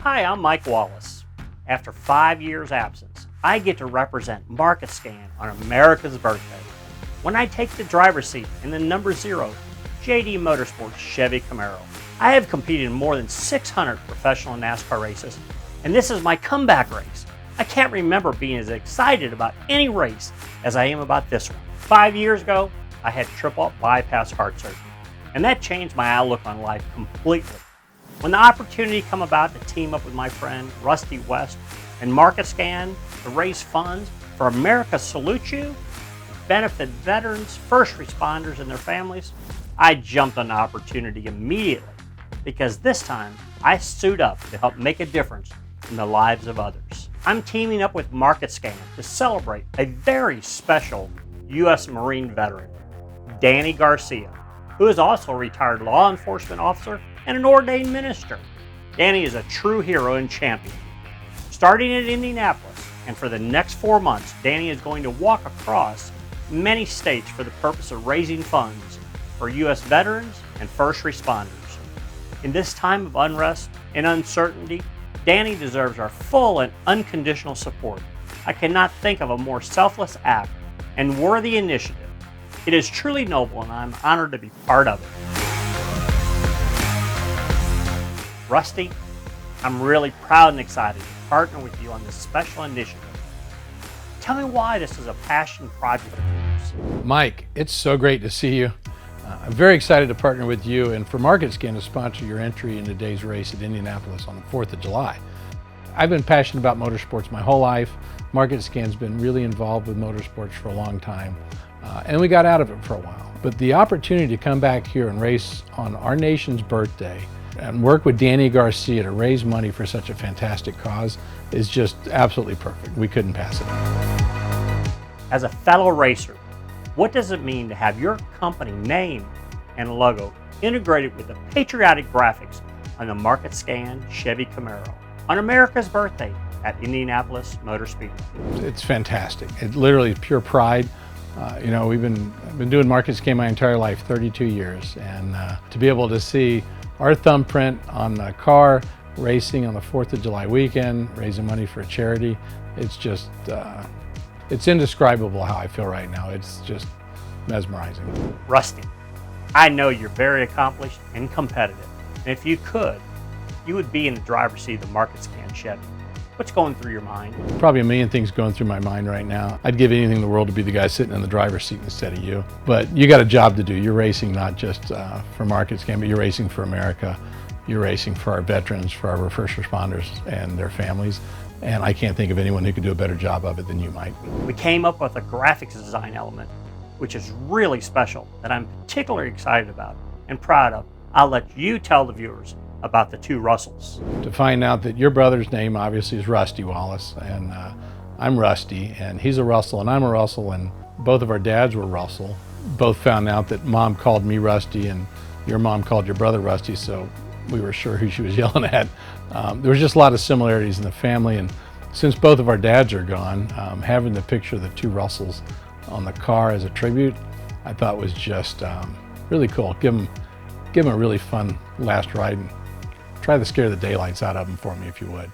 Hi, I'm Mike Wallace. After 5 years absence, I get to represent Market Scan on America's birthday when I take the driver's seat in the number 0 JD Motorsports Chevy Camaro. I have competed in more than 600 professional NASCAR races, and this is my comeback race. I can't remember being as excited about any race as I am about this one. 5 years ago, I had triple bypass heart surgery, and that changed my outlook on life completely. When the opportunity come about to team up with my friend Rusty West and Market Scan to raise funds for America Salute You, benefit veterans, first responders, and their families, I jumped on the opportunity immediately because this time I suit up to help make a difference in the lives of others. I'm teaming up with Market Scan to celebrate a very special U.S. Marine veteran, Danny Garcia, who is also a retired law enforcement officer and an ordained minister. Danny is a true hero and champion. Starting in Indianapolis, and for the next 4 months, Danny is going to walk across many states for the purpose of raising funds for U.S. veterans and first responders. In this time of unrest and uncertainty, Danny deserves our full and unconditional support. I cannot think of a more selfless act and worthy initiative. It is truly noble, and I'm honored to be part of it. Rusty, I'm really proud and excited to partner with you on this special initiative. Tell me why this is a passion project of yours. Mike, it's so great to see you. I'm very excited to partner with you and for Market Scan to sponsor your entry in today's race at Indianapolis on the 4th of July. I've been passionate about motorsports my whole life. Market Scan's been really involved with motorsports for a long time, and we got out of it for a while. But the opportunity to come back here and race on our nation's birthday and work with Danny Garcia to raise money for such a fantastic cause is just absolutely perfect. We couldn't pass it up. As a fellow racer, what does it mean to have your company name and logo integrated with the patriotic graphics on the Market Scan Chevy Camaro on America's birthday at Indianapolis Motor Speedway? It's fantastic. It literally is pure pride. I've been doing Market Scan my entire life, 32 years, and to be able to see our thumbprint on the car racing on the 4th of July weekend, raising money for a charity, it's just, it's indescribable how I feel right now. It's just mesmerizing. Rusty, I know you're very accomplished and competitive, and if you could, you would be in the driver's seat of the Market Scan Chevy. What's going through your mind? Probably a million things going through my mind right now. I'd give anything in the world to be the guy sitting in the driver's seat instead of you. But you got a job to do. You're racing not just for Market Scan, but you're racing for America. You're racing for our veterans, for our first responders and their families. And I can't think of anyone who could do a better job of it than you, Mike. We came up with a graphics design element, which is really special, that I'm particularly excited about and proud of. I'll let you tell the viewers about the two Russells. To find out that your brother's name obviously is Rusty Wallace, and I'm Rusty, and he's a Russell, and I'm a Russell, and both of our dads were Russell. Both found out that Mom called me Rusty, and your mom called your brother Rusty, so we were sure who she was yelling at. There was just a lot of similarities in the family, and since both of our dads are gone, having the picture of the two Russells on the car as a tribute, I thought was just really cool. Give them a really fun last ride, and try to scare the daylights out of them for me if you would.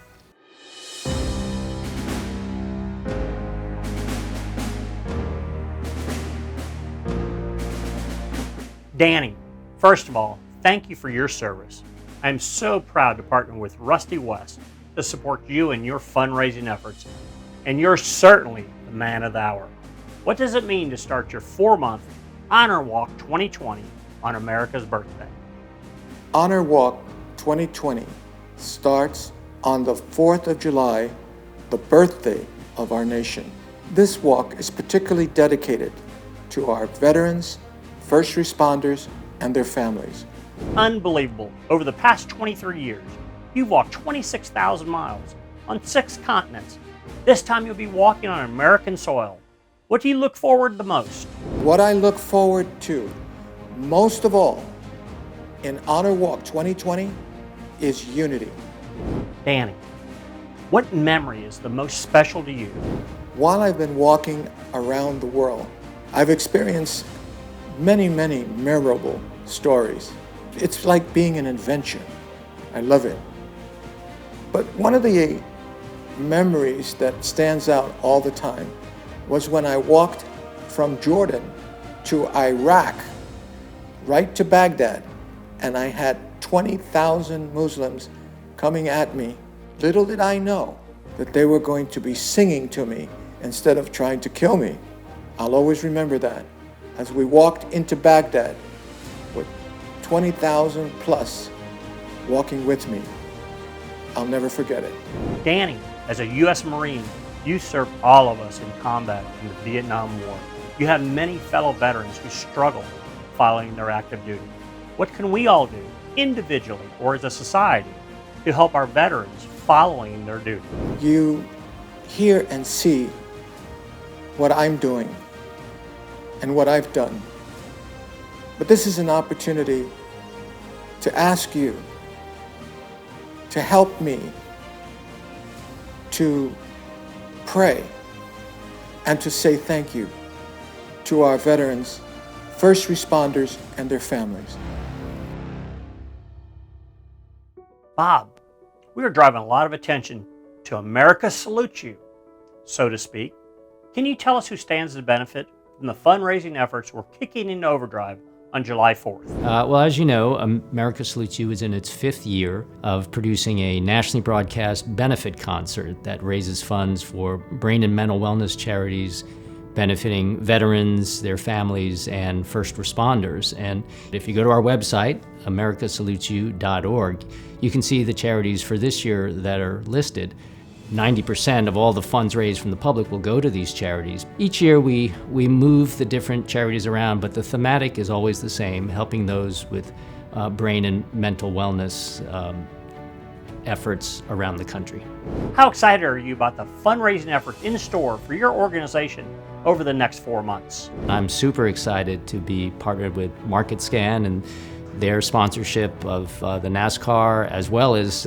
Danny, first of all, thank you for your service. I'm so proud to partner with Rusty West to support you in your fundraising efforts, and you're certainly the man of the hour. What does it mean to start your 4-month Honor Walk 2020 on America's birthday? Honor Walk 2020 starts on the 4th of July, the birthday of our nation. This walk is particularly dedicated to our veterans, first responders, and their families. Unbelievable. Over the past 23 years, you've walked 26,000 miles on 6 continents. This time you'll be walking on American soil. What do you look forward to the most? What I look forward to most of all in Honor Walk 2020 is unity. Danny, what memory is the most special to you? While I've been walking around the world, I've experienced many memorable stories. It's like being an adventure. I love it. But one of the memories that stands out all the time was when I walked from Jordan to Iraq, right to Baghdad, and I had 20,000 Muslims coming at me. Little did I know that they were going to be singing to me instead of trying to kill me. I'll always remember that. As we walked into Baghdad with 20,000 plus walking with me, I'll never forget it. Danny, as a U.S. Marine, you served all of us in combat in the Vietnam War. You have many fellow veterans who struggle following their active duty. What can we all do, individually or as a society, to help our veterans following their duty? You hear and see what I'm doing and what I've done. But this is an opportunity to ask you to help me to pray and to say thank you to our veterans, first responders, and their families. Bob, we are driving a lot of attention to America Salutes You, so to speak. Can you tell us who stands to benefit from the fundraising efforts we're kicking into overdrive on July 4th? Well, as you know, America Salutes You is in its 5th year of producing a nationally broadcast benefit concert that raises funds for brain and mental wellness charities benefiting veterans, their families, and first responders. And if you go to our website, americasalutesyou.org, you can see the charities for this year that are listed. 90% of all the funds raised from the public will go to these charities. Each year we move the different charities around, but the thematic is always the same, helping those with brain and mental wellness efforts around the country. How excited are you about the fundraising effort in store for your organization over the next 4 months? I'm super excited to be partnered with MarketScan and their sponsorship of the NASCAR, as well as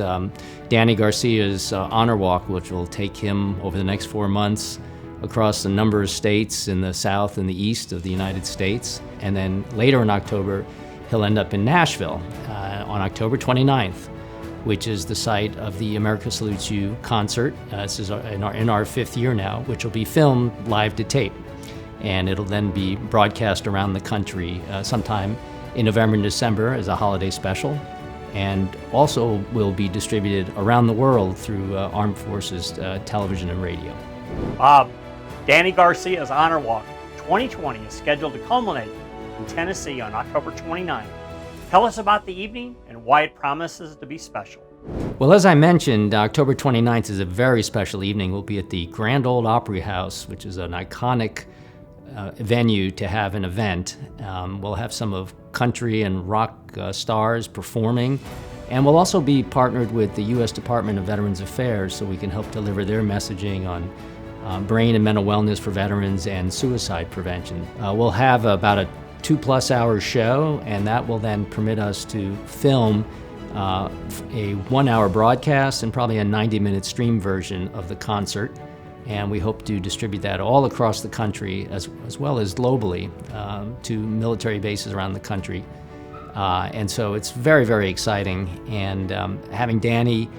Danny Garcia's Honor Walk, which will take him over the next 4 months across a number of states in the south and the east of the United States. And then later in October, he'll end up in Nashville on October 29th, which is the site of the America Salutes You concert. This is in our 5th year now, which will be filmed live to tape. And it'll then be broadcast around the country sometime in November and December as a holiday special, and also will be distributed around the world through Armed Forces television and radio. Bob, Danny Garcia's Honor Walk 2020 is scheduled to culminate in Tennessee on October 29th. Tell us about the evening and why it promises to be special. Well, as I mentioned, October 29th is a very special evening. We'll be at the Grand Ole Opry House, which is an iconic venue to have an event. We'll have some of country and rock stars performing, and we'll also be partnered with the U.S. Department of Veterans Affairs so we can help deliver their messaging on brain and mental wellness for veterans and suicide prevention. We'll have about a 2+ hour show, and that will then permit us to film a 1-hour broadcast and probably a 90-minute stream version of the concert. And we hope to distribute that all across the country as well as globally to military bases around the country. And so it's very, very exciting. And having Danny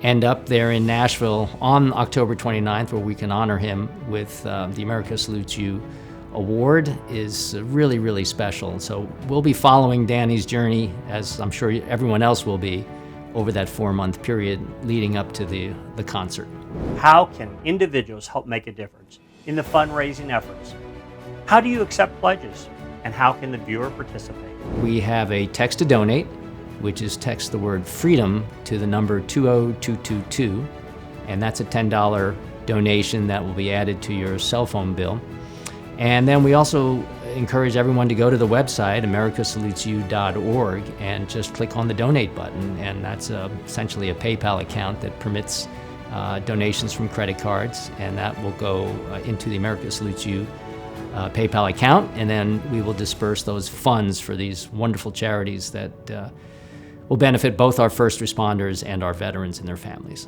end up there in Nashville on October 29th, where we can honor him with the America Salutes You Award, is really, really special. So we'll be following Danny's journey, as I'm sure everyone else will be, over that 4-month period leading up to the concert. How can individuals help make a difference in the fundraising efforts? How do you accept pledges? And how can the viewer participate? We have a text to donate, which is text the word freedom to the number 20222, and that's a $10 donation that will be added to your cell phone bill. And then we also encourage everyone to go to the website, americasalutesyou.org, and just click on the donate button. And that's essentially a PayPal account that permits donations from credit cards, and that will go into the America Salutes You PayPal account, and then we will disperse those funds for these wonderful charities that will benefit both our first responders and our veterans and their families.